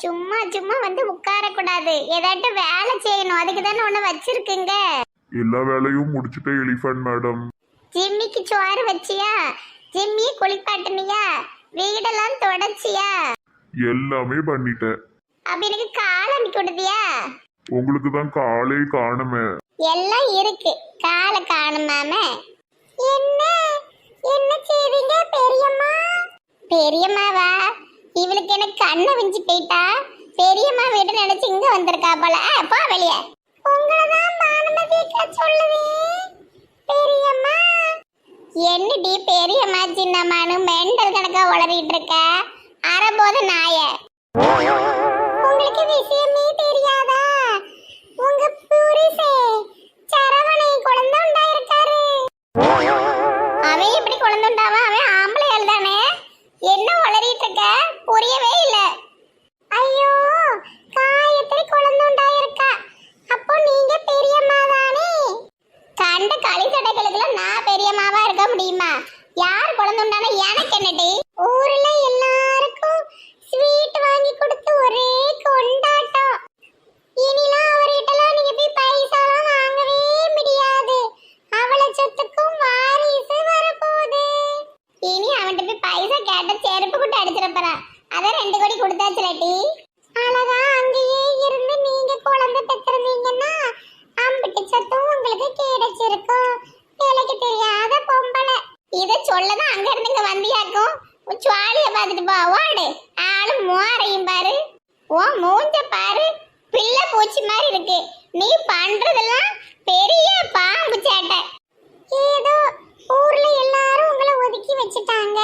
சும்மா சும்மா வந்து உட்காரக்கூடாது, ஏதாட்டும் வேலை செய்யணும். அதுக்கு தானே ஒன்று வச்சிருக்குங்க. எல்லா வேலையும் முடிச்சுட்டேன் எலிஃபண்ட் மேடம். ஜிம்மிக்கு சோறு வச்சியா? ஜிம்மியை குளிப்பாட்டுனியா? வீடெல்லாம் தொடச்சியா? எல்லாமே பண்ணிட்டேன். அப்ப எனக்கு காலை அமுக்கி விடுதியா? உங்களுக்கு தான் காலே காணுமே. எல்லாம் இருக்கு, காலை காணுமாமே. என்ன என்ன செய்வீங்க பெரியம்மா? பெரியம்மாவா? இவளுக்கு எனக்கு கண்ணை விஞ்சி போயிட்டா. பெரியம்மா வீடு நினைச்சு இங்க வந்திருக்கா போல. போ வெளியே. உங்களதான் பானுமதிக்கா சொல்லுவேன். பெரியம்மா என்னடி பெரியம்மா சின்னம்மானு மெண்டல் கணக்கா உளறிட்டு இருக்க? அறபோத நாய. உங்களுக்கு விஷயமே தெரியாதா? உங்க புருஷே சரவணை குழந்தை உண்டாயிருக்காரு. அவன் எப்படி குழந்தை உண்டாவா? அவன் ஆம்பளையால் தானே. என்ன உளறிட்டு இருக்க? புரியவே இல்ல. ஐயோ, காயத்ரி குழந்தை உண்டாயிருக்கா. அப்போ நீங்க பெரியம்மா தானே? கண்ட களி சடைகளுக்குலாம் நான் பெரியம்மாவா இருக்க முடியுமா? யார் குழந்தை உண்டானா எனக்கு என்னடி? ஊர்ல எல்லாருக்கும் ஸ்வீட் வாங்கி கொடுத்து ஒரே கொண்டாட்டம். இனிலாம் அவர்கிட்டலாம் நீங்க போய் பைசாலாம் வாங்கவே முடியாது. அவளை சொத்துக்கும் வாரிசு வரப்போகுது. இனி அவன்கிட்ட போய் பைசா கேட்ட செருப்பு கூட்டு அடிச்சிடப்பறா. அதான் 2 கோடி கொடுத்தாச்சுலட்டி. அழகா அங்கேயே இருந்து நீங்க குழந்தை பெற்றிருந்தீங்கன்னா அம்பிட்டு சத்தும் உங்களுக்கு கிடைச்சிருக்கும். வேலைக்கு தெரியாத பொம்பளை. இதை சொல்லதான் அங்க இருந்து இங்க வந்தியாக்கும். சுவாலிய பார்த்துட்டு போ. ஓடு. ஆளு மோரையும் பாரு, ஓ மூஞ்ச பாரு, பிள்ளை பூச்சி மாதிரி இருக்கு. நீ பண்றதெல்லாம் பெரிய பாம்பு சேட்டை. ஏதோ ஊர்ல எல்லாரும் உங்களை ஒதுக்கி வச்சுட்டாங்க.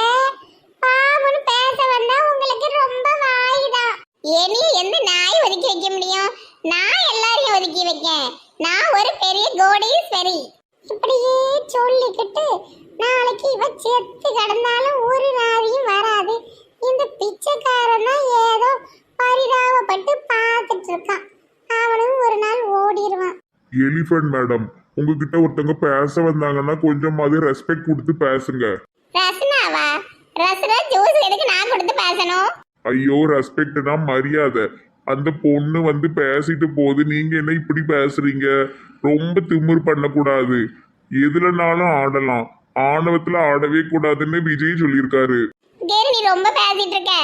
பாம்புன்னு பேச வந்தா உங்களுக்கு ரொம்ப வாய்தான். இனி எந்த நாய் ஒதுக்கி வைக்க முடியும்? நான் எல்லாரையும் ஒதுக்கி வைக்கேன். நான் ஒரு பெரிய கோடீஸ்வரி. இப்படியே சொல்லிக்கிட்டு நாளைக்கு இவ செத்து கிடந்தாலும் ஒரு நாதியும் வராது. இந்த பிச்சைக்காரன் தான் ஏதோ பரிதாபப்பட்டு பார்த்துட்டு இருக்கான். அவனும் ஒரு நாள் ஓடிடுவான். எலிஃபண்ட் மேடம், உங்ககிட்ட ஒருத்தவங்க பேச வந்தாங்கன்னா கொஞ்சமாவது ரெஸ்பெக்ட் கொடுத்து பேசுங்க. ரசனாவா? ரசனா ஜூஸ் எதுக்கு நான் கொடுத்து பேசணும்? ஐயோ, ரெஸ்பெக்ட்னா மரியாதை. அந்த பொண்ணு வந்து பேசிட்டு போகுது, நீங்க என்ன இப்படி பேசுறீங்க? ரொம்ப திமிர் பண்ணக்கூடாது. எதுலனாலும் ஆடலாம், ஆணவத்துல ஆடவே கூடாதுன்னு விஜய் சொல்லியிருக்காரு. கேரு, நீ ரொம்ப பேசிட்டு இருக்க.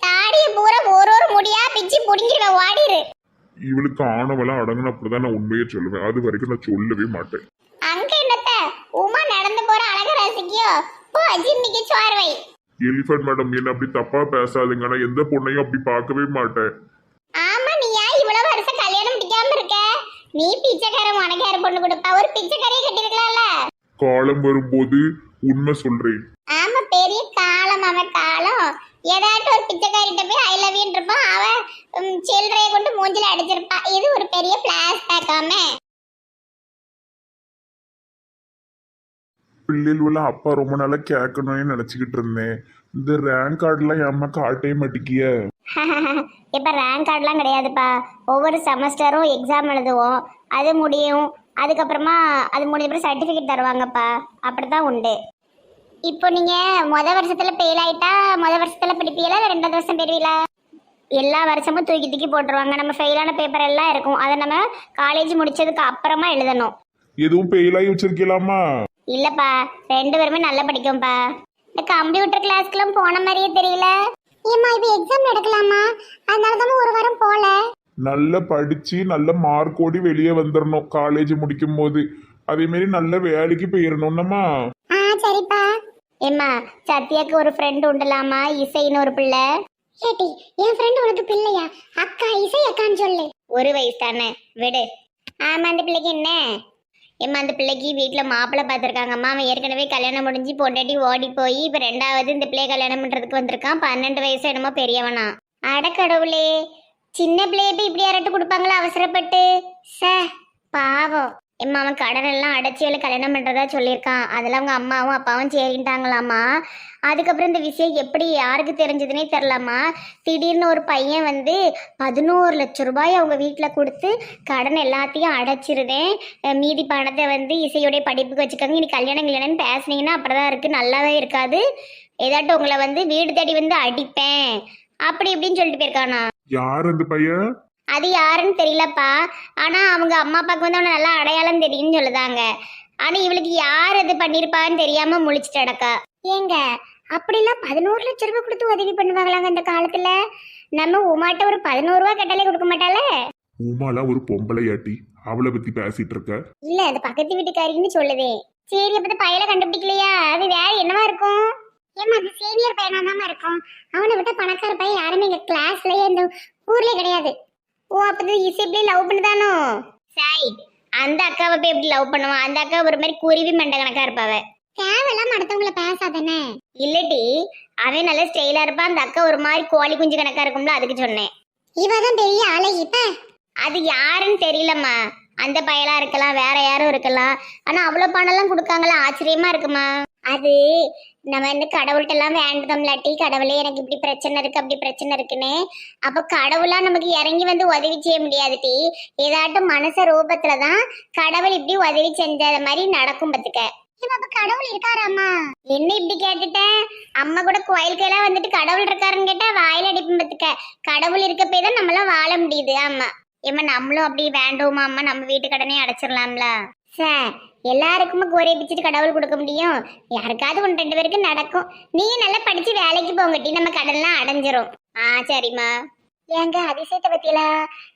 தாடிய பூரா ஒரு முடியா பிச்சு புடிங்கிடுவ. ஓடிரு. இவளுக்கு ஆணவெல்லாம் அடங்குன அப்படிதான் நான் உண்மையே சொல்லுவேன். அது வரைக்கும் நான் சொல்லவே மாட்டேன். அங்க என்னத்த உமா நடந்து போற அழக ரசிக்கியோ? போ ஜிம்மிக்கு சோறு வை. எலிஃபண்ட் மேடம், என்ன அப்படி தப்பா பேசாதுங்க. நான் எந்த பொண்ணையும் அப்படி பார்க்கவே மாட்டேன். ஆமா, நீ ஏன் இவ்வளவு வருஷம் கல்யாணம் முடிக்காம இருக்க? நீ பிச்சைக்காரன், உனக்கு யாரு பொண்ணு கொடுப்பா? ஒரு பிச்சைக்காரியை கட்டிருக்கலாம்ல. காலம் வரும்போது உண்மை சொல்றேன். ஆமா, பெரிய காலம். அவன் காலம் ஏதாட்டும் ஒரு பிச்சைக்காரிட்ட போய் ஐ லவ் யூ இருப்பான். அவன் சில்லறையை கொண்டு மூஞ்சில அடிச்சிருப்பா. இது ஒரு பெரிய பிளாஸ் பேக்காமே. பிள்ளைகள் அப்பா ரொம்ப நாளா கேட்கணும்னு நினைச்சுக்கிட்டு இருந்தேன். இந்த ரேங்க் கார்டுலாம் ஏம்மா காட்டவே மாட்டேங்கிய? இப்ப ரேங்க் கார்டுலாம் கிடையாதுப்பா. ஒவ்வொரு செமஸ்டரும் எக்ஸாம் எழுதுவோம், அது முடியும். அதுக்கப்புறமா அது முடிஞ்ச சர்டிஃபிகேட் தருவாங்கப்பா. அப்படித்தான் உண்டு. இப்போ நீங்க வருஷத்துல ஃபெயில் ஆயிட்டா வருஷத்துல படிப்பீங்களா, 2வது வருஷம் பெறுவீங்களா? எல்லா வருஷமும் தூக்கி தூக்கி போட்டுருவாங்க. நம்ம ஃபெயிலான பேப்பர் எல்லாம் இருக்கும், அதை நம்ம காலேஜ் முடிச்சதுக்கு அப்புறமா எழுதணும். எதுவும் ஃபெயில் ஆகி வச்சிருக்கலாமா? இல்லப்பா, 2 பேருமே நல்லா படிக்கும்பா. இந்த கம்ப்யூட்டர் கிளாஸ்க்குலாம் போன மாதிரியே தெரியல. ஏமா இப்போ எக்ஸாம் நடக்கலாமா? அதனால தான் ஒரு வாரம் போல. நல்லா படிச்சு நல்ல மார்க் ஓடி வெளியே வந்துடணும் காலேஜ் முடிக்கும் போது. அதே மாதிரி நல்ல வேலைக்கு போயிடணும்னம்மா. சரிப்பா. ஏம்மா, சத்யாக்கு ஒரு ஃப்ரெண்ட் உண்டலாமா, இசைன்னு ஒரு பிள்ளை. ஏடி, என் ஃப்ரெண்ட் உனக்கு பிள்ளையா? அக்கா, இசை அக்கான்னு சொல்லு. ஒரு வயசு தானே, விடு. ஆமா, அந்த பிள்ளைக்கு என்ன? ஏம்மா, அந்த பிள்ளைக்கு வீட்டில் மாப்பிள்ளை பார்த்துருக்காங்கம்மா. அவன் ஏற்கனவே கல்யாணம் முடிஞ்சு பொண்டாட்டி ஓடி போய் இப்போ 2வது இந்த பிள்ளைய கல்யாணம் பண்ணுறதுக்கு வந்திருக்கான். 12 வயசு என்னமோ பெரியவனா. அடக்கடவுளே, சின்ன பிள்ளைய போய் இப்படி யாராட்டு கொடுப்பாங்களா அவசரப்பட்டு? பாவம். எம்மா, அவன் கடன் எல்லாம் அடைச்சி அவளை கல்யாணம் பண்ணுறதா சொல்லியிருக்கான். அதெல்லாம் அவங்க அம்மாவும் அப்பாவும் சரின்ட்டாங்களாம்மா. அதுக்கப்புறம் இந்த விஷயம் எப்படி யாருக்கு தெரிஞ்சதுன்னே தெரிலாமா. திடீர்னு ஒரு பையன் வந்து 11 லட்சம் ரூபாய் அவங்க வீட்டில் கொடுத்து கடன் எல்லாத்தையும் அடைச்சிருதேன். மீதி பணத்தை வந்து இசையோடைய படிப்புக்கு வச்சுக்காங்க. இனி கல்யாணம் பேசுனீங்கன்னா அப்படிதான் இருக்குது, நல்லாவே இருக்காது. ஏதாட்டும் உங்களை வந்து வீடு தேடி வந்து அடிப்பேன் அப்படி இப்படின்னு சொல்லிட்டு போயிருக்கானா. யார் அந்த பையன்? அது யாருன்னு தெரியலப்பா. ஆனா அவங்க அம்மா அப்பாவுக்கு வந்து அவனை நல்லா அடையாளம் தெரியும்னு சொல்லுதாங்க. ஆனா இவளுக்கு யார் அது பண்ணிருப்பான்னு தெரியாம முழிச்சிட்டு அடக்கா. ஏங்க அப்படிலாம் 11 லட்சம் ரூபாய் கொடுத்து உதவி பண்ணுவாங்களாங்க இந்த காலத்துல? நம்ம உமாட்ட ஒரு 11 ரூபாய் கேட்டாலே கொடுக்க மாட்டாளே. உமாலாம் ஒரு பொம்பளையாட்டி, அவளை பத்தி பேசிட்டு இருக்க? இல்ல அது பக்கத்து வீட்டுக்காரின்னு சொல்லுதே. சரி அப்ப பையல கண்டுபிடிக்கலையா? அது வேற என்னவா இருக்கும்? ஏமா அது சீனியர் பையனாதாம இருக்கும். அவனை விட்ட பணக்கார பையன் யாருமே எங்க கிளாஸ்லயே இந்த ஊர்லயே கிடையாது. ஓ அப்ப இசைப்டி லவ் பண்ணுதானோ? சாய் அந்த அக்காவை போய் எப்படி லவ் பண்ணுவான்? அந்த அக்கா ஒரு மாதிரி குருவி மண்ட கணக்கா இருப்பாவ. தேவையில்லாம அடுத்தவங்கள பேசாதானே. இல்லடி அவன் நல்ல ஸ்டைலா இருப்பான். அந்த அக்கா ஒரு மாதிரி கோழி குஞ்சு கணக்கா இருக்கும்ல, அதுக்கு சொன்னேன். இவதான் பெரிய அழகி. இப்ப அது யாருன்னு தெரியலம்மா. அந்த பயலா இருக்கலாம், வேற யாரும் இருக்கலாம். ஆனா அவ்வளவு பணம் எல்லாம் கொடுக்காங்களா? ஆச்சரியமா இருக்குமா? அது நம்ம இந்த கடவுள்கிட்ட எல்லாம் வேண்டதம்லாட்டி, கடவுளே எனக்கு இப்படி பிரச்சனை இருக்கு அப்படி பிரச்சனை இருக்குன்னு. அப்ப கடவுளா நமக்கு இறங்கி வந்து உதவி செய்ய முடியாதுட்டி. ஏதாட்டும் மனச ரூபத்துலதான் கடவுள் இப்படி உதவி செஞ்ச மாதிரி நடக்கும் பத்துக்க. அப்ப கடவுள் இருக்காராமா? என்ன இப்படி கேட்டுட்டேன்? அம்மா கூட கோயிலுக்கு எல்லாம் வந்துட்டு கடவுள் இருக்காருன்னு கேட்டா வாயில அடிப்பும் பத்துக்க. கடவுள் இருக்கப்பே தான் நம்மளாம் வாழ முடியுது. ஆமா ஏமா நம்மளும் அப்படி வேண்டுமா அம்மா? நம்ம வீட்டு கடனே அடைச்சிடலாம்ல சார். எல்லாருக்குமே கோரையை பிச்சுட்டு கடவுள் கொடுக்க முடியும்? யாருக்காவது 1-2 பேருக்கு நடக்கும். நீங்க நல்லா படிச்சு வேலைக்கு போங்கட்டி, நம்ம கடன்லாம் அடைஞ்சிரும். சரிம்மா. ஏங்க அதிசயத்தை பத்தியலா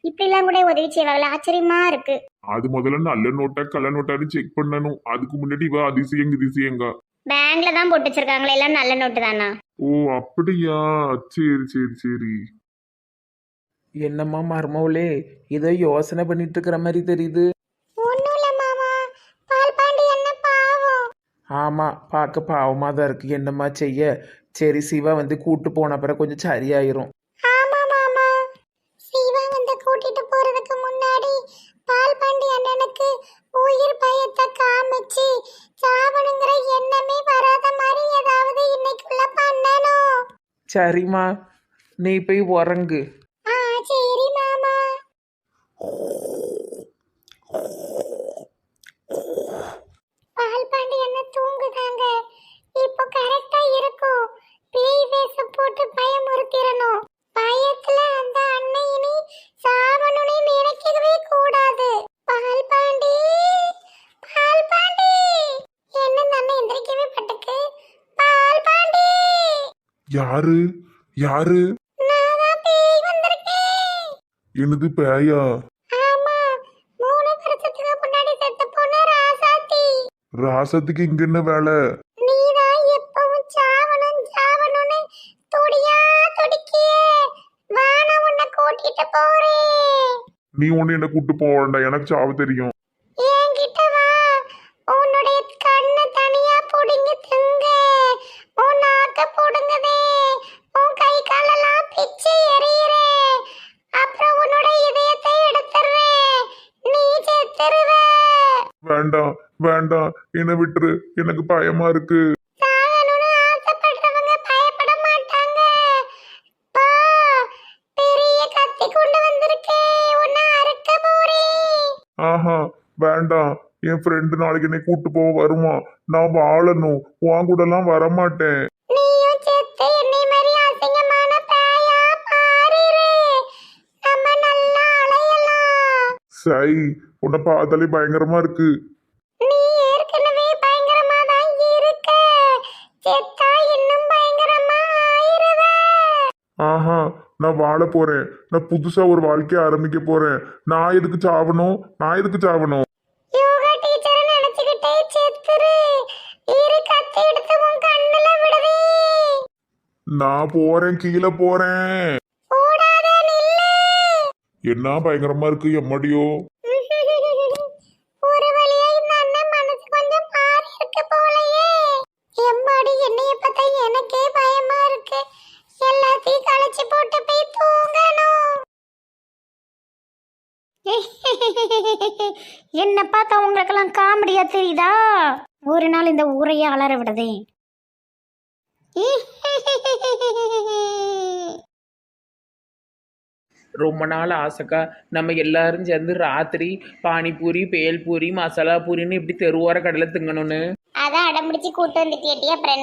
இப்படி எல்லாம் கூட உதவி செய்வாங்களா? ஆச்சரியமா இருக்கு. அது முதல்ல நல்ல நோட்டா கள்ள நோட்டான்னு செக் பண்ணணும். அதுக்கு முன்னாடி இவ அதிசயங்க. பேங்க்ல தான் போட்டு வச்சிருக்காங்களே, எல்லாம் நல்ல நோட்டு தானா? ஓ அப்படியா, சரி. என்னம்மா மருமவளே, ஏதோ யோசனை பண்ணிட்டு இருக்கிற மாதிரி தெரியுது. ஒண்ணும் இல்ல மாமா. பால் பாண்டி என்ன பாவம். ஆமா, பார்க்க பாவமாக தான் இருக்கு. என்னம்மா செய்ய? சரி, சிவா வந்து கூட்டு போன பிறகு கொஞ்சம் சரியாயிரும். ஆமா மாமா. சிவா வந்து கூட்டிட்டு போறதுக்கு முன்னாடி பால் பாண்டி அண்ணனுக்கு உயிர் பயத்தை காமிச்சு சாவணுங்கிற எண்ணமே வராத மாதிரி ஏதாவது இன்னைக்குள்ள பண்ணணும். சரிம்மா, நீ போய் உறங்கு. சரி மாமா. பால் பாண்டி என்ன தூங்குதாங்க. இப்போ கரெக்டா இருக்கும். பேய் வேஷம் போட்டு பயமுறுத்திரணும். பயத்துல அந்த அன்னையினி சாவணும்னு நினைக்கவே கூடாது. பால் பாண்டி என்ன தன்னை எந்திரிக்கவே பட்டுக்கு. பால் பாண்டி. யாரு? நான் தான் பேய் வந்திருக்கேன். என்னது பேயா? ஆமா 3 வருஷத்துக்கு முன்னாடி செத்து போன ராசாத்தி. ராசத்துக்கு இங்க என்ன வேலை? நீதான் எப்பவும் சாவணும்னு துடிக்கியே. வானா உன்னை கூட்டிட்டு போறேன். நீ ஒண்ணு என்ன கூட்டு போக வேண்டாம், எனக்கு சாவ தெரியும். என்கிட்ட வா. உன்னுடைய கண்ணை தனியா புடுங்கி திங்க. உன் நாக்க புடுங்குதே. உன் கை காலெல்லாம் பிச்சு எறிகிறேன். அப்புறம் உன்னோட இதயத்தை எடுத்துறேன். நீ செத்துருவ. வேண்டாம் என்ன விட்டுரு, எனக்கு பயமா இருக்கு. சாகணும்னு ஆசைப்படுறவங்க பயப்பட மாட்டாங்க. பா, பெரிய கத்தி கொண்டு வந்திருக்கேன். உன்னை அறுக்க போறேன். ஆஹா வேண்டாம், என் ஃப்ரெண்டு நாளைக்கு என்னை கூட்டு போக வருவான். நான் வாழணும், உன் கூட எல்லாம் வரமாட்டேன். நீயும் செத்து என்னை மாதிரி அசிங்கமான பேயா மாறிரு. நம்ம நல்லா அலையலாம். சை, உன்னை பார்த்தாலே பயங்கரமா இருக்கு. நீ ஏற்கனவே பயங்கரமா தான் இருக்க. செத்தா இன்னும் பயங்கரமா ஆயிருவ. ஆஹா நான் வாழ போறேன். நான் புதுசா ஒரு வாழ்க்கைய ஆரம்பிக்க போறேன். நான் எதுக்கு சாவணும்? யோகா டீச்சரை நினைச்சுக்கிட்டே செத்துரு. இரு கத்தி எடுத்து உன் கண்ணுல விடுவே. நான் போறேன், கீழே போறேன். ஓடாத நில்லு. என்ன பயங்கரமா இருக்கு எம்மடியோ. ஒரு வழியா இந்த அண்ணன் மனசு கொஞ்சம் மாறி இருக்கு போலயே. எம்மாடி என்னைய பார்த்தா எனக்கே பயமா இருக்கு. எல்லாத்தையும் களைச்சு போட்டு போய் தூங்கணும். என்ன பார்த்தா உங்களுக்கெல்லாம் காமெடியா தெரியுதா? ஒரு நாள் இந்த ஊரையே அலற விடுதே. ரொம்ப நாள் ஆசைக்கா, நம்ம எல்லாரும் சேர்ந்து ராத்திரி பானிபூரி, பேல்பூரி, மசாலா பூரின்னு இப்படி தெருவோர கடையில் திங்கணும்னு. அதான் அடம்பிடிச்சு கூட்டம் வந்துட்டியட்டி. அப்புறம்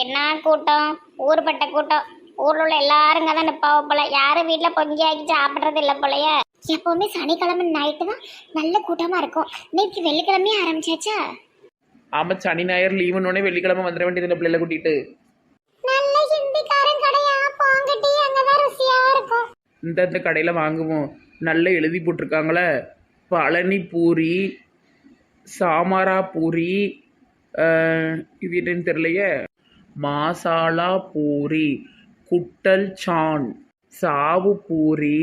என்ன கூட்டம்? ஊர்பட்ட கூட்டம். ஊர்ல உள்ள எல்லாரும் தான் நிப்பாவ போல. யாரும் வீட்டுல பொங்கியாக்கி சாப்பிடுறது இல்லை போலயே. எப்பவுமே சனிக்கிழமை நைட்டு தான் நல்ல கூட்டமா இருக்கும். நேற்று வெள்ளிக்கிழமையே ஆரம்பிச்சாச்சா? ஆமாம், சனி ஞாயிறு லீவுன்னொடனே வெள்ளிக்கிழமை வந்துட வேண்டியது இந்த பிள்ளைல கூட்டிட்டு. நல்ல ஹிந்திக்காரன் கடையா போங்கட்டி, அங்கதான் ருசியா இருக்கும். இந்த கடையில் வாங்குவோம். நல்லா எழுதி போட்டிருக்காங்களே, பழனி பூரி, சாமாரா பூரி, இது என்னன்னு தெரியலையே, மாசாலா பூரி, குட்டல் சான், சாவு பூரி,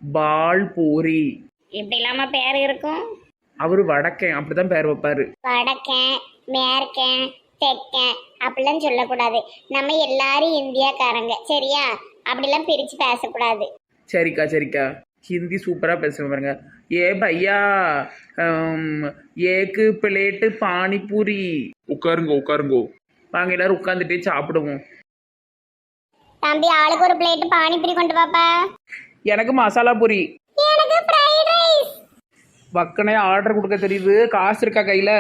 பால் பூரி. இப்படி இல்லாம பேர் இருக்கும். அவர் வடக்கன், அப்படிதான் பேர் வைப்பாரு. வடக்கன், மேற்கன், தெற்கன் அப்படிலாம் சொல்லக்கூடாது. நம்ம எல்லாரும் இந்தியாக்காரங்க, சரியா? அப்படிலாம் பிரிச்சு பேசக்கூடாது. சரிக்கா சரிக்கா, ஹிந்தி சூப்பராக பேசுகிறேன் பாருங்க. ஏ பையா, ஏக்கு பிளேட்டு பானிபூரி. உட்காருங்க உட்காருங்கோ. வாங்க எல்லாரும் உட்காந்துட்டே சாப்பிடுவோம். தம்பி, ஆளுக்கு ஒரு பிளேட் பானிபூரி கொண்டு வாப்பா. எனக்கு மசாலா பூரி. எனக்கு ஃப்ரைட் ரைஸ். வக்கனே ஆர்டர் கொடுக்க தெரியுது. காசு இருக்கா கையில்?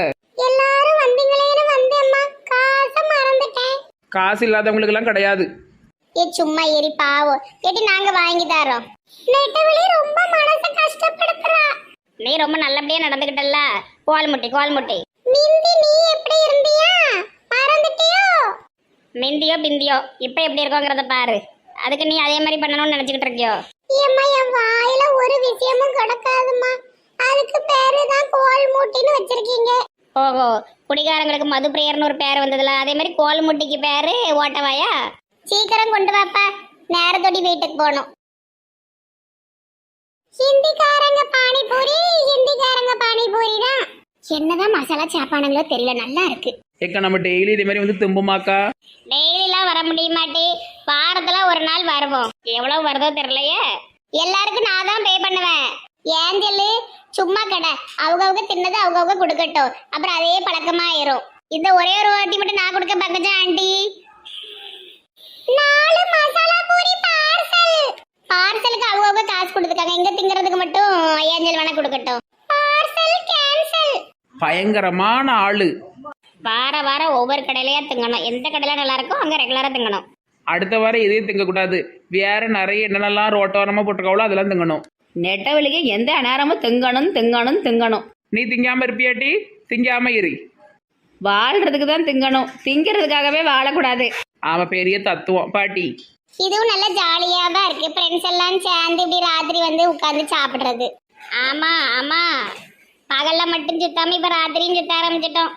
எல்லாரும் வந்தீங்களேன்னு வந்தேம்மா, காசை மறந்துட்டேன். காசு இல்லாதவங்களுக்கெல்லாம் கிடையாது. ஏ சும்மா ஏறி பாவம். கேட்டு நாங்க வாங்கி தரோம். நெட்டவழி ரொம்ப மனசை கஷ்டப்படுத்துறா. நீ ரொம்ப நல்லபடியா நடந்துக்கிட்டல்ல. கோல் முட்டி. மிந்தி நீ எப்படி இருந்தியா? மறந்துட்டியோ? மிந்தியோ பிந்தியோ இப்ப எப்படி இருக்கோங்கிறத பாரு. அதுக்கு நீ அதே மாதிரி பண்ணணும்னு நினைச்சுக்கிட்டு இருக்கியோ? ஏம்மா, என் வாயில ஒரு விஷயமும் கிடக்காதுமா. அதுக்கு பேரு தான் கோல் மூட்டின்னு வச்சிருக்கீங்க. ஓஹோ, குடிகாரங்களுக்கு மது பிரியர்னு ஒரு பேர் வந்ததுல, அதே மாதிரி கோல் முட்டிக்கு பேரு ஓட்டவாயா? சீக்கிரம் கொண்டு வாப்பா, நேரத்தோடி வீட்டுக்கு போகணும். ஹிந்திக்காரங்க பானிபூரி தான். என்னதான் மசாலா சாப்பாடுங்களோ தெரியல, நல்லா இருக்கு. ஏக்கா, நம்ம டெய்லி இதே மாதிரி வந்து தும்புமாக்கா. டெய்லிலாம் வர முடிய மாட்டே, வாரத்துல ஒரு நாள் வருவோம். எவ்வளவு வருதோ தெரியலையே. எல்லாருக்கும் நான் தான் பே பண்ணுவேன். ஏன் சொல்லு, சும்மா கடை. அவங்க தின்னது அவங்க கொடுக்கட்டும், அப்புறம் அதே பழக்கமா ஆயிரும். இந்த ஒரே ஒரு வாட்டி மட்டும் நான் கொடுக்க பக்கச்சா ஆண்டி. 4 மசாலா பூரி பார்சல். பார்சலுக்கு அவங்க காசு கொடுத்துருக்காங்க. இங்க திங்கிறதுக்கு மட்டும் ஏஞ்சல் வேணா கொடுக்கட்டும். Parcel cancel. பயங்கரமான ஆளு. வாரம் ஒவ்வொரு கடையிலயா திங்கணும். எந்த கடையில நல்லா இருக்கோ அங்க ரெகுலரா திங்கணும். அடுத்த வாரம் எதையும் திங்கக்கூடாது. வேற நிறைய என்னென்னலாம் ரோட்டோரமாக போட்டிருக்காவளோ அதெல்லாம் திங்கணும். நெட்டவழிக்கு எந்த நேரமும் திங்கணும். நீ திங்காம இருப்பியாட்டி? திங்காம இரு. வாழ்றதுக்கு தான் திங்கணும், திங்கிறதுக்காகவே வாழக்கூடாது. ஆமா, பெரிய தத்துவம் பாட்டி. இதுவும் நல்ல ஜாலியா தான் இருக்கு. ஃப்ரெண்ட்ஸ் எல்லாம் சேர்ந்து இப்படி ராத்திரி வந்து உட்கார்ந்து சாப்பிடுறது. ஆமா, பகல்ல மட்டும் சுத்தாம இப்ப ராத்திரியும் சுத்த ஆரம்பிச்சிட்டோம்.